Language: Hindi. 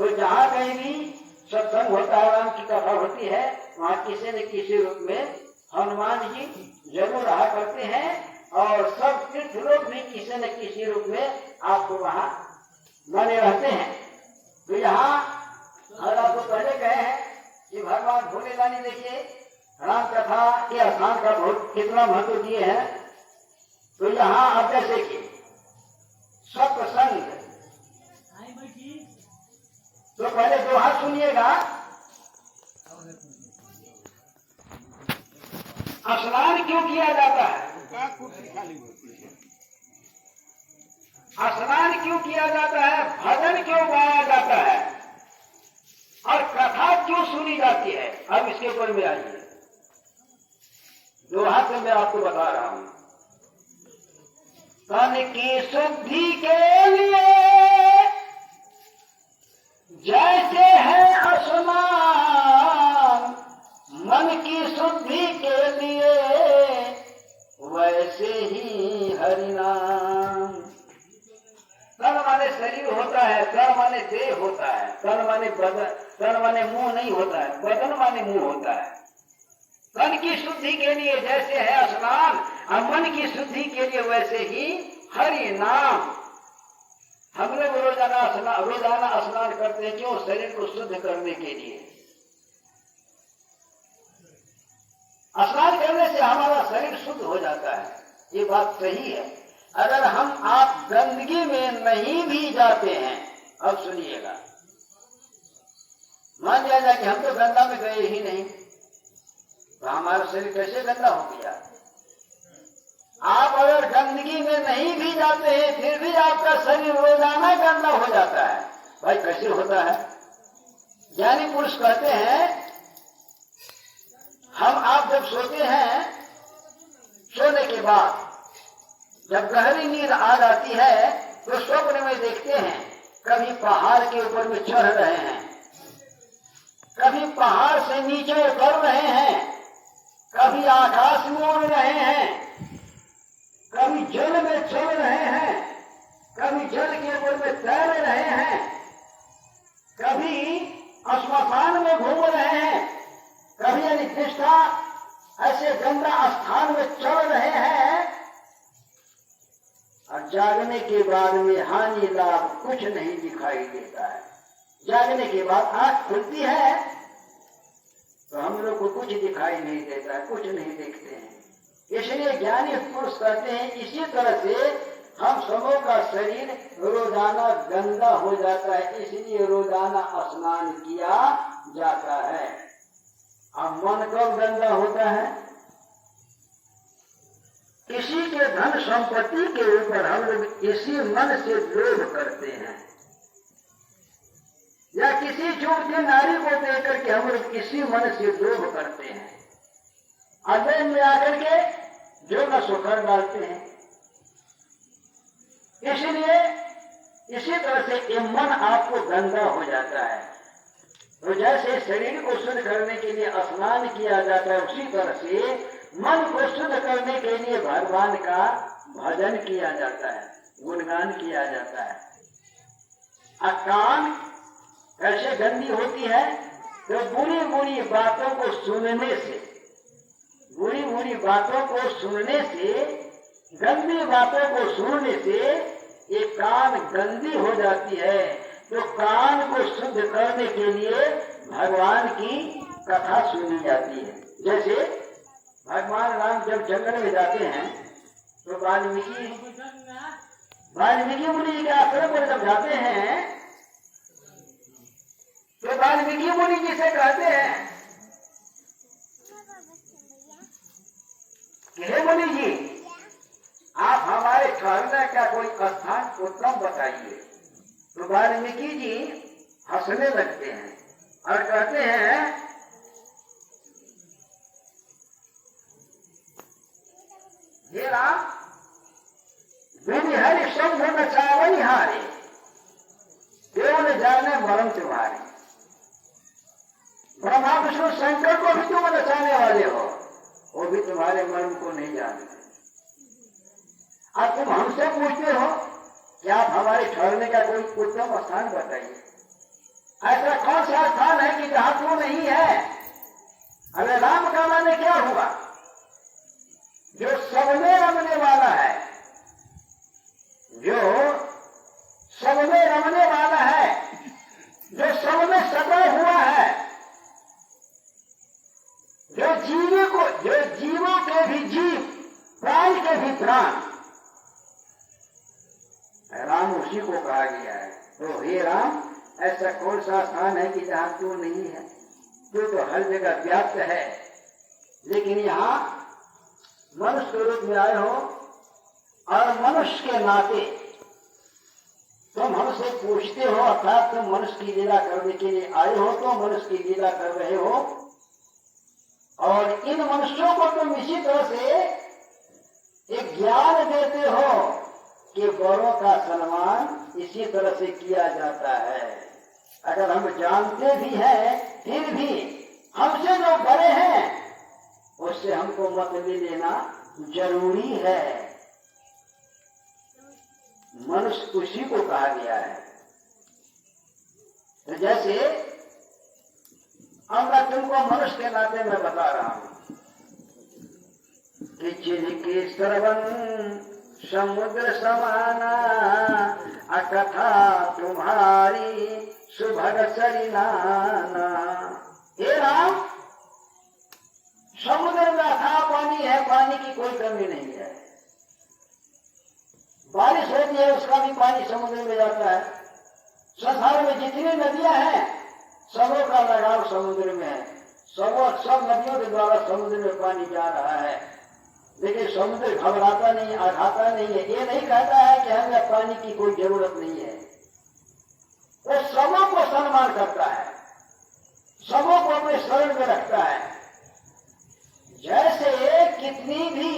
तो जहाँ कहीं भी सत्संग होता है, राम की कथा होती है, वहाँ किसी न किसी रूप में हनुमान जी जरूर रहा करते हैं और सब तीर्थ लोग भी किसी न किसी रूप में आपको वहाँ बने रहते हैं। तो यहाँ और आपको पहले कहे हैं कि भगवान भोले दानी देखिए राम कथा के स्थान का बहुत कितना महत्व दिए हैं। तो यहाँ आप जैसे कि सत्संग, तो पहले दो हाथ सुनिएगा। स्नान क्यों किया जाता है? स्नान क्यों किया जाता है? भजन क्यों गाया जाता है? और कथा क्यों सुनी जाती है? अब इसके ऊपर में आइए, दो हाथ से मैं आपको बता रहा हूं। तन की शुद्धि के लिए जैसे है स्नान, मन की शुद्धि के लिए वैसे ही हरिनाम। तन माने शरीर होता है, तन माने देह होता है, तन माने बदन, तन माने मुंह नहीं होता है, बदन माने मुंह होता है। तन की शुद्धि के लिए जैसे है स्नान और मन की शुद्धि के लिए वैसे ही हरि नाम। हम लोग रोजाना स्नान करते हैं, क्यों? शरीर को शुद्ध करने के लिए। स्नान करने से हमारा शरीर शुद्ध हो जाता है, ये बात सही है। अगर हम आप गंदगी में नहीं भी जाते हैं, अब सुनिएगा, मान लिया जाए कि हम तो गंगा में गए ही नहीं, तो हमारा शरीर कैसे गंदा हो गया? आप अगर गंदगी में नहीं भी जाते हैं फिर भी आपका शरीर रोजाना गंदा हो जाता है। भाई कैसे होता है? ज्ञानी पुरुष कहते हैं, आप जब सोते हैं, सोने के बाद जब गहरी नींद आ जाती है तो स्वप्न में देखते हैं कभी पहाड़ के ऊपर में चढ़ रहे हैं, कभी पहाड़ से नीचे उतर रहे हैं, कभी आकाश में उड़ रहे हैं, कभी जल में चल रहे हैं, कभी जल के ऊपर में तैर रहे हैं, कभी श्मशान में घूम रहे हैं, कभी यानी निष्ठा ऐसे गंदा स्थान में चल रहे हैं। और जागने के बाद में हानि लाभ कुछ नहीं दिखाई देता है। जागने के बाद आंख खुलती है तो हम लोग को कुछ दिखाई नहीं देता है, कुछ नहीं देखते हैं। इसलिए ज्ञानी पुरुष कहते हैं इसी तरह से हम सबों का शरीर रोजाना गंदा हो जाता है, इसलिए रोजाना स्नान किया जाता है। अब मन कब गंदा होता है? किसी के धन संपत्ति के ऊपर हम लोग इसी मन से लोभ करते हैं, या किसी छोटी नारी को देकर के हम लोग इसी मन से लोभ करते हैं, अजय में आकर के जो न सुकर डालते हैं। इसलिए इसी तरह से ये मन आपको गंदा हो जाता है। तो जैसे शरीर को शुद्ध करने के लिए स्नान किया जाता है, उसी तरह से मन को शुद्ध करने के लिए भगवान का भजन किया जाता है, गुणगान किया जाता है। कान कैसे गंदी होती है? तो बुरी बुरी बातों को सुनने से, बुरी बुरी बातों को सुनने से, गंदी बातों को सुनने से ये कान गंदी हो जाती है। तो कान को शुद्ध करने के लिए भगवान की कथा सुनी जाती है। जैसे भगवान राम जब जंगल में जाते हैं तो वाल्मीकि मुनि जी के आश्रम पर जब जाते हैं तो वाल्मीकि मुनि जी से कहते हैं कि हे मुनि जी, आप हमारे ठहरने का कोई स्थान उत्तम बताइए। तो वाल्मीकि जी हंसने लगते हैं और कहते हैं हे राम, हरि शब्द नचावई हारे, देव ने जाने मरम तुम्हारे। ब्रह्मा विष्णु शंकर को भी तुम नचाने वाले हो, वो भी तुम्हारे मर्म को नहीं जानते। अब तुम हमसे पूछते हो कि आप हमारे ठहरने का कोई उत्तम स्थान बताइए। ऐसा कौन सा स्थान है कि जहां तू नहीं है? अरे राम का माने क्या हुआ? जो सब में रमने वाला है, जो सब में रमने वाला है, जो सब में सदा हुआ है, जो जीवों के भी जीव, प्राण के भी प्राण, राम उसी को कहा गया है। तो हे राम, ऐसा कौन सा स्थान है कि जहां तू नहीं है? तू तो हर जगह व्याप्त है, लेकिन यहाँ मनुष्य के रूप में आए हो और मनुष्य के नाते तुम हमसे पूछते हो, अर्थात तुम मनुष्य की लीला करने के लिए आए हो, तो मनुष्य की लीला कर रहे हो। और इन मनुष्यों को तुम इसी तरह से एक ज्ञान देते हो कि बड़ों का सम्मान इसी तरह से किया जाता है। अगर हम जानते भी हैं, फिर भी हमसे जो बड़े हैं उससे हमको मत ले लेना जरूरी है। मनुष्य उसी को कहा गया है। तो जैसे अब मैं तुमको मनुष्य के नाते में बता रहा हूं कि जिनके श्रवण समुद्र समाना, अकथा तुम्हारी सुभग सरिनाना। हे राम, समुद्र में अथाह पानी है, पानी की कोई कमी नहीं है। बारिश होती है, उसका भी पानी समुद्र में जाता है। संसार में जितनी नदियां हैं, सबों का लगाव समुद्र में है। सब नदियों के द्वारा समुद्र में पानी जा रहा है, लेकिन समुद्र घबराता नहीं, आघाता नहीं है। ये नहीं कहता है कि हमें पानी की कोई जरूरत नहीं है। वो सबों को सम्मान करता है, सबों को अपने शरण में रखता है। जैसे कितनी भी